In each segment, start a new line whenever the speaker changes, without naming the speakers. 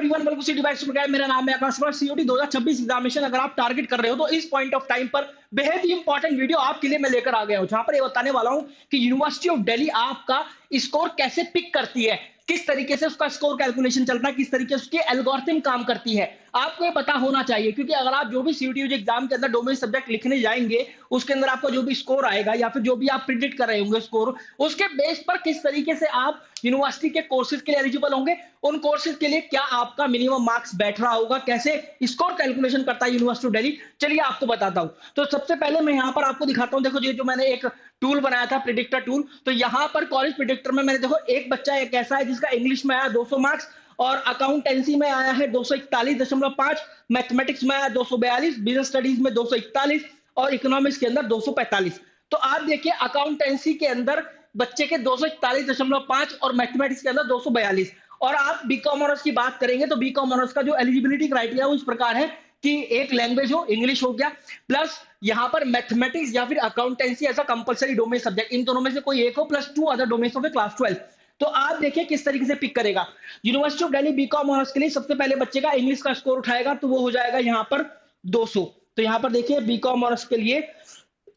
Everyone, welcome to city by super. मेरा नाम है आकाश कुमार। सीओटी 2026 एग्जामिनेशन अगर आप टारगेट कर रहे हो तो इस पॉइंट ऑफ टाइम पर बेहद ही इंपॉर्टेंट वीडियो आपके लिए मैं लेकर आ गया हूं, जहां पर ये बताने वाला हूं कि यूनिवर्सिटी ऑफ दिल्ली आपका स्कोर कैसे पिक करती है, किस तरीके से उसका स्कोर कैलकुलेशन चलता है, किस तरीके से उसकी एल्गोरिथम काम करती है। आपको ये पता होना चाहिए, क्योंकि अगर आप जो भी सीयूटी एग्जाम के अंदर डोमेन सब्जेक्ट लिखने जाएंगे, उसके अंदर आपका जो भी स्कोर आएगा या फिर जो भी आप प्रिडिक्ट कर रहे होंगे स्कोर, उसके बेस पर किस तरीके से आप यूनिवर्सिटी के कोर्सेज के लिए एलिजिबल होंगे, उन कोर्सेज के लिए क्या आपका मिनिमम मार्क्स बैठ रहा होगा, कैसे स्कोर कैलकुलेशन करता है यूनिवर्सिटी ऑफ दिल्ली, चलिए आपको बताता हूं। तो सबसे पहले मैं यहाँ पर आपको दिखाता हूँ। देखो ये जो मैंने एक टूल बनाया था प्रिडिक्टर टूल, तो यहाँ पर कॉलेज प्रिडिक्टर में मैंने देखो एक बच्चा एक ऐसा है जिसका इंग्लिश में आया 200 मार्क्स, और अकाउंटेंसी में आया है 241.5, मैथमेटिक्स में आया 242, बिजनेस स्टडीज में 241 और इकोनॉमिक्स के अंदर 245। तो आप देखिए अकाउंटेंसी के अंदर बच्चे के 241.5 और मैथमेटिक्स के अंदर 242। और आप बीकॉम ऑनर्स की बात करेंगे तो बीकॉम ऑनर्स का जो एलिजिबिलिटी क्राइटेरिया वो इस प्रकार है कि एक लैंग्वेज हो, इंग्लिश हो गया, प्लस यहां पर मैथमेटिक्स या फिर अकाउंटेंसी ऐसा कंपलसरी डोमेन सब्जेक्ट, इन दोनों में से कोई एक हो, plus 2 other domains of class 12। तो आप देखिए किस तरीके से पिक करेगा। University of Delhi BCom honours के लिए सबसे पहले बच्चे का इंग्लिश का स्कोर उठाएगा, तो वो हो जाएगा यहां पर 200। तो यहां पर देखिए बीकॉम ऑनर्स के लिए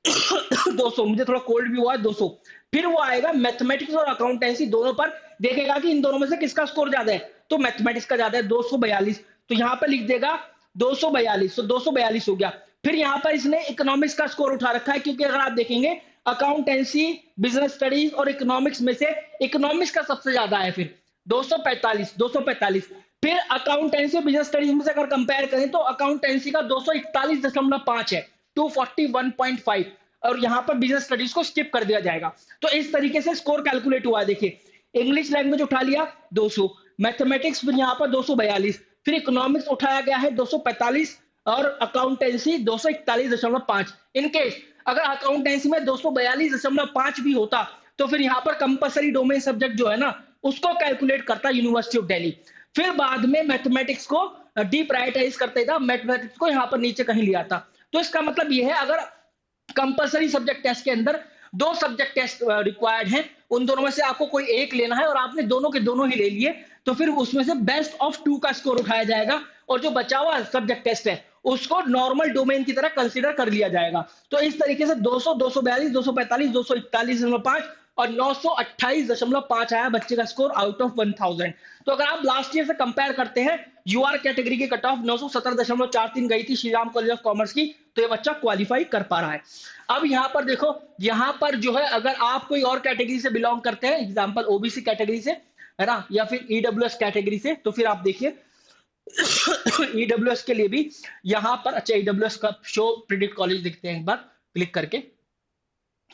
200, मुझे थोड़ा कोल्ड भी हुआ है, 200। फिर वो आएगा मैथमेटिक्स और अकाउंटेंसी दोनों पर, देखेगा कि इन दोनों में से किसका स्कोर ज्यादा है, तो मैथमेटिक्स का ज्यादा है 242, तो यहां पर लिख देगा 242, तो 242 हो गया। फिर यहां पर इसने इकोनॉमिक्स का स्कोर उठा रखा है, क्योंकि अगर आप देखेंगे अकाउंटेंसी, बिजनेस स्टडीज और इकोनॉमिक्स में से इकोनॉमिक्स का सबसे ज्यादा है, फिर 245। फिर अकाउंटेंसी बिजनेस स्टडीज में से अगर कंपेयर करें तो अकाउंटेंसी का 241.5 है, 241.5, और यहां पर बिजनेस स्टडीज को स्किप कर दिया जाएगा। तो इस तरीके से स्कोर कैलकुलेट हुआ है। देखिए इंग्लिश लैंग्वेज उठा लिया 200, मैथमेटिक्स फिर यहां पर 242, फिर इकोनॉमिक्स उठाया गया है 245 और अकाउंटेंसी 241.5। इनकेस अगर अकाउंटेंसी में 242.5 भी होता तो फिर यहां पर कंपलसरी डोमेन सब्जेक्ट जो है ना उसको कैलकुलेट करता यूनिवर्सिटी ऑफ दिल्ली। फिर बाद में मैथमेटिक्स को डीप्रायोरिटाइज करते था, मैथमेटिक्स को यहां पर नीचे कहीं लिया था। तो इसका मतलब यह है अगर कंपलसरी सब्जेक्ट टेस्ट के अंदर 2 सब्जेक्ट टेस्ट रिक्वायर्ड हैं, उन दोनों में से आपको कोई एक लेना है और आपने दोनों के दोनों ही ले लिए, तो फिर उसमें से बेस्ट ऑफ 2 का स्कोर उठाया जाएगा, और जो बचा हुआ सब्जेक्ट टेस्ट है उसको नॉर्मल डोमेन की तरह कंसीडर कर लिया जाएगा। तो इस तरीके से 200, 242, 245, 241.5 और 928.5 आया बच्चे का स्कोर आउट ऑफ 1000। तो अगर आप लास्ट ईयर से कंपेयर करते हैं, यूआर कैटेगरी की कट ऑफ 917.43 गई थी श्रीराम कॉलेज ऑफ कॉमर्स की, तो ये बच्चा क्वालिफाई कर पा रहा है। अब यहाँ पर देखो, यहाँ पर जो है अगर आप कोई और कैटेगरी से बिलोंग करते हैं, एग्जाम्पल ओबीसी कैटेगरी से है ना, या फिर ईडब्ल्यूएस कैटेगरी से, तो फिर आप देखिए ईडब्ल्यूएस के लिए भी यहाँ पर, अच्छा ईडब्ल्यूएस का शो प्रिडिक्ट कॉलेज देखते हैं एक बार क्लिक करके।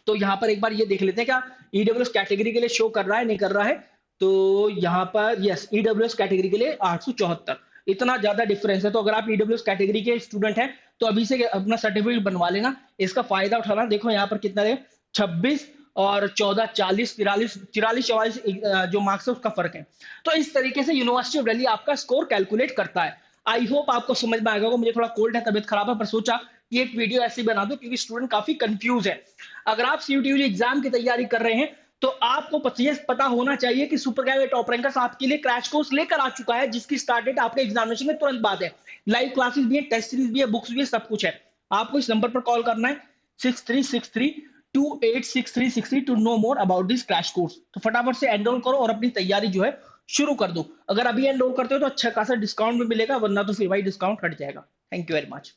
तो यहाँ पर एक बार ये देख लेते हैं क्या ईडब्ल्यूएस कैटेगरी के लिए शो कर रहा है, नहीं कर रहा है। तो यहाँ पर यस, ईडब्ल्यूएस कैटेगरी के लिए 874, इतना ज्यादा डिफरेंस है। तो अगर आप ईडब्ल्यूएस कैटेगरी के स्टूडेंट हैं तो अभी से अपना सर्टिफिकेट बनवा लेना, इसका फायदा उठाना। देखो यहाँ पर कितना है, 26 और 14, 40, 43, 44 जो मार्क्स है उसका फर्क है। तो इस तरीके से यूनिवर्सिटी ऑफ दिल्ली आपका स्कोर कैलकुलेट करता है। आई होप आपको समझ में आएगा। मुझे थोड़ा कोल्ड है, तबियत खराब है, पर सोचा कि एक वीडियो ऐसी बना दो क्योंकि स्टूडेंट काफी कंफ्यूज है। अगर आप सीयूटी एग्जाम की तैयारी कर रहे हैं तो आपको पता होना चाहिए कि सुपर कैडेट टॉप रैंकर्स आपके लिए क्रैश कोर्स लेकर आ चुका है, जिसकी स्टार्ट डेट आपके एग्जामिनेशन के तुरंत बाद है। लाइव क्लासेस भी है, टेस्ट सीरीज भी है, बुक्स भी है, सब कुछ है। आपको इस नंबर पर कॉल करना है 6363286363 to know more about this crash course. तो फटाफट से एनरोल करो और अपनी तैयारी जो है शुरू कर दो। अगर अभी एनरोल करते हो तो अच्छा खासा डिस्काउंट भी मिलेगा, वरना तो फिर भाई डिस्काउंट हट जाएगा। Thank you very much.